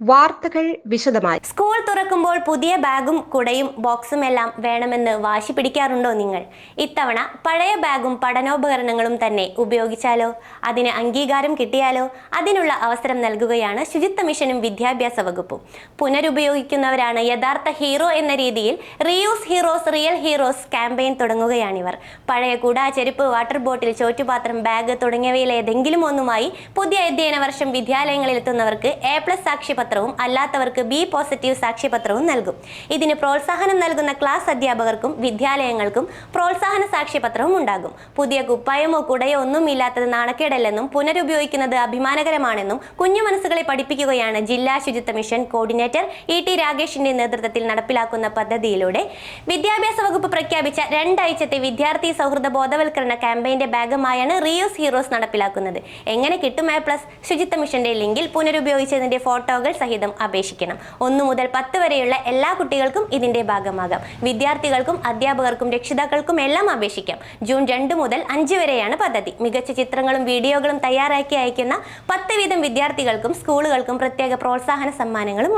വാർത്തകൾ വിശദമായി. സ്കൂൾ തുറക്കുമ്പോൾ പുതിയ ബാഗും കുടയും ബോക്സും എല്ലാം വേണമെന്ന് വാശി പിടിക്കാറുണ്ടോ നിങ്ങൾ? ഇത്തവണ പഴയ ബാഗും പഠനോപകരണങ്ങളും തന്നെ ഉപയോഗിച്ചാലോ? അതിന് അംഗീകാരം കിട്ടിയാലോ? അതിനുള്ള അവസരം നൽകുകയാണ് ശുചിത്വ മിഷനും വിദ്യാഭ്യാസ വകുപ്പും. പുനരുപയോഗിക്കുന്നവരാണ് യഥാർത്ഥ ഹീറോ എന്ന രീതിയിൽ reuse heroes real heroes campaign തുടങ്ങുകയാണിവർ. പഴയ കുട, ചെരുപ്പ്, വാട്ടർ ബോട്ടിൽ, ചോറ്റുപാത്രം, ബാഗ് തുടങ്ങിയവയിൽ ഏതെങ്കിലും ഒന്നുമായി പുതിയ അധ്യയന വർഷം വിദ്യാലയങ്ങളിൽ എത്തുന്നവർക്ക് A+ സാക്ഷ്യപത്രവും അല്ലാത്തവർക്ക് B പോസിറ്റീവ് സാക്ഷ്യപത്രവും നൽകും. ഇതിന് പ്രോത്സാഹനം നൽകുന്ന ക്ലാസ് അധ്യാപകർക്കും വിദ്യാലയങ്ങൾക്കും പ്രോത്സാഹന സാക്ഷ്യപത്രവും ഉണ്ടാകും. പുതിയ കുപ്പായമോ കുടയോ ഒന്നും ഇല്ലാത്തത് നാണക്കേടല്ലെന്നും പുനരുപയോഗിക്കുന്നത് അഭിമാനകരമാണെന്നും കുഞ്ഞു മനസ്സുകളെ പഠിപ്പിക്കുകയാണ് ജില്ലാ ശുചിത്വ മിഷൻ കോർഡിനേറ്റർ ET രാഗേഷിന്റെ നേതൃത്വത്തിൽ നടപ്പിലാക്കുന്ന പദ്ധതിയിലൂടെ. വിദ്യാഭ്യാസ വകുപ്പ് പ്രഖ്യാപിച്ച 2 ആഴ്ചത്തെ വിദ്യാർത്ഥി സൗഹൃദ ബോധവൽക്കരണ ക്യാമ്പയിന്റെ ഭാഗമായാണ് റീയൂസ് ഹീറോസ് നടപ്പിലാക്കുന്നത്. എങ്ങനെ കിട്ടും A+? ശുചിത്വ മിഷന്റെ ലിങ്കിൽ പുനരുപയോഗിച്ചതിന്റെ ഫോട്ടോകൾ സഹിതം അപേക്ഷിക്കണം. 1 മുതൽ 10 വരെയുള്ള എല്ലാ കുട്ടികൾക്കും ഇതിന്റെ ഭാഗമാകാം. വിദ്യാർത്ഥികൾക്കും അധ്യാപകർക്കും രക്ഷിതാക്കൾക്കും എല്ലാം അപേക്ഷിക്കാം. ജൂൺ 2 മുതൽ 5 വരെയാണ് പദ്ധതി. മികച്ച ചിത്രങ്ങളും വീഡിയോകളും തയ്യാറാക്കി അയക്കുന്ന 10 വീതം വിദ്യാർത്ഥികൾക്കും സ്കൂളുകൾക്കും പ്രത്യേക പ്രോത്സാഹന സമ്മാനങ്ങളും